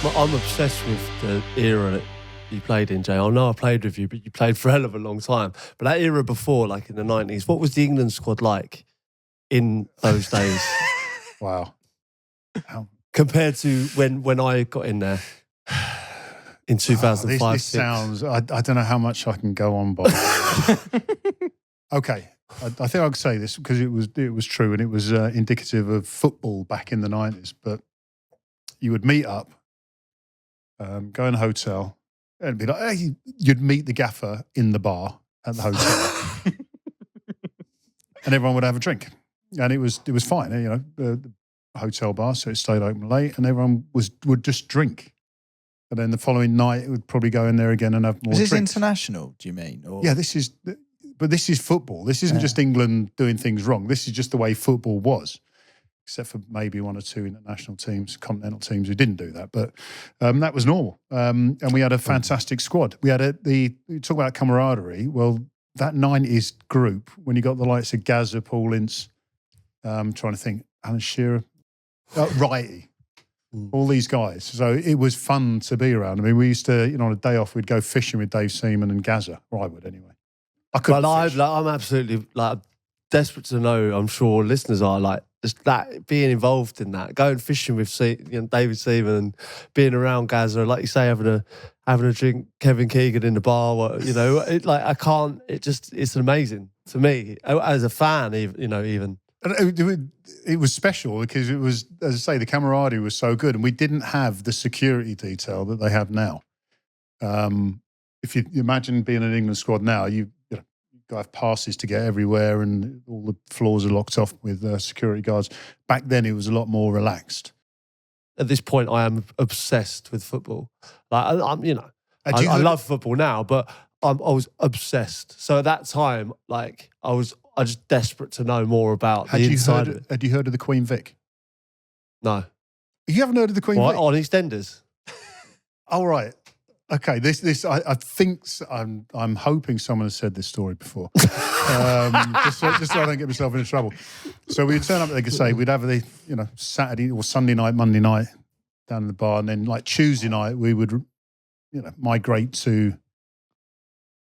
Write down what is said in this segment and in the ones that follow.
I'm obsessed with the era that you played in, Jay. I know I played with you, but you played for a hell of a long time. But that era before, like in the 90s, what was the England squad like in those days? Wow. Compared to when I got in there in 2005. This sounds, I don't know how much I can go on by. Okay. I think I could say this because it was true and it was indicative of football back in the 90s. But you would meet up, go in a hotel, and be like, hey, you'd meet the gaffer in the bar at the hotel, and everyone would have a drink, and it was fine, you know, the hotel bar, so it stayed open late, and everyone would just drink, and then the following night it would probably go in there again and have more. Is this drinks. international? Do you mean? Or? Yeah, this is football. This isn't just England doing things wrong. This is just the way football was. Except for maybe one or two international teams, continental teams who didn't do that. But that was normal. And we had a fantastic squad. We had you talk about camaraderie. Well, that 90s group, when you got the likes of Gazza, Paul Ince, trying to think, Alan Shearer, Wrighty, all these guys. So it was fun to be around. I mean, we used to, you know, on a day off, we'd go fishing with Dave Seaman and Gazza, or I would anyway. I couldn't fish. I'm absolutely desperate to know, I'm sure listeners are like, just that, being involved in that, going fishing with David Seaman and being around Gazza, like you say, having a drink, Kevin Keegan in the bar, you know, it's amazing to me as a fan, even. And it was special because it was, as I say, the camaraderie was so good, and we didn't have the security detail that they have now. If you imagine being an England squad now, you have passes to get everywhere and all the floors are locked off with security guards. Back then, it was a lot more relaxed. At this point, I am obsessed with football. Like I love football now, but I was obsessed. So at that time, like I was just desperate to know more about the inside of it. Had you heard of the Queen Vic? No. You haven't heard of the Queen Vic? On EastEnders? Oh, right. Okay, this I think I'm hoping someone has said this story before, just so I don't get myself into trouble. So we'd turn up, like I say, we'd have the Saturday or Sunday night, Monday night down in the bar, and then like Tuesday night we would migrate to,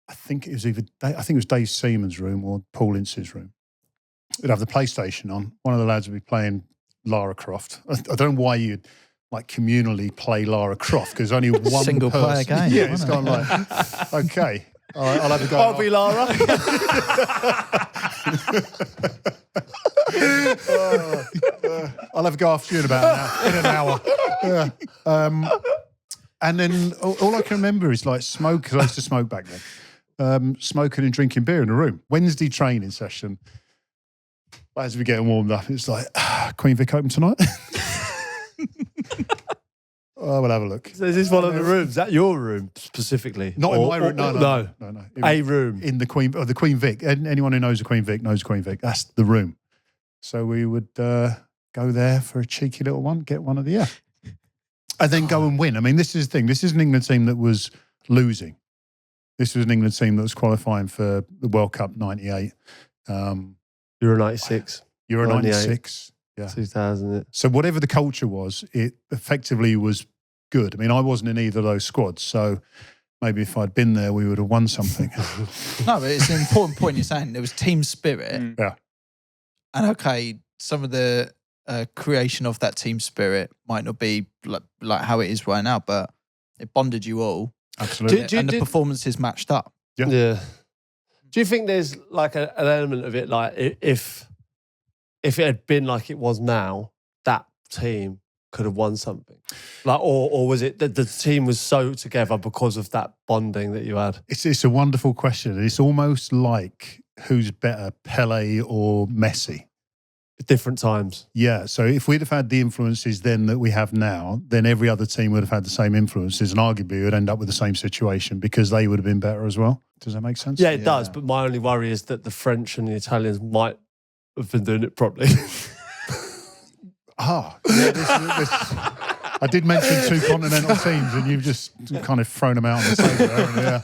I think it was Dave Seaman's room or Paul Ince's room. We'd have the PlayStation on. One of the lads would be playing Lara Croft. I don't know why you'd like communally play Lara Croft because only one single player game. Yeah, it's gone like, okay, all right, I'll have a go. I'll be Lara. I'll have a go after you in an hour. Yeah. And then all I can remember is like smoke, because I used to smoke back then. Smoking and drinking beer in a room. Wednesday training session. As we're getting warmed up, it's like, Queen Vic open tonight? Oh, we'll have a look. So is this one of the rooms? Is that your room specifically? Not in my room. No. A room in the Queen Vic. Anyone who knows the Queen Vic knows Queen Vic. That's the room. So we would go there for a cheeky little one, get one of the and then go and win. I mean, this is the thing. This is an England team that was losing. This was an England team that was qualifying for the World Cup '98. Euro '96. Euro '96. Yeah. 2000. So whatever the culture was, it effectively was good. I mean, I wasn't in either of those squads, so maybe if I'd been there, we would have won something. No, but it's an important point you're saying. There was team spirit. Yeah. And okay, some of the creation of that team spirit might not be like how it is right now, but it bonded you all. Absolutely. And the performances matched up. Yeah. Do you think there's like an element of it, like if it had been like it was now, that team could have won something? Like, or was it that the team was so together because of that bonding that you had? It's a wonderful question. It's almost like who's better, Pele or Messi? Different times. Yeah. So if we'd have had the influences then that we have now, then every other team would have had the same influences, and arguably would end up with the same situation because they would have been better as well. Does that make sense? Yeah, it does. But my only worry is that the French and the Italians might have been doing it properly. I did mention two continental teams, and you've just kind of thrown them out on the table, haven't you? Yeah.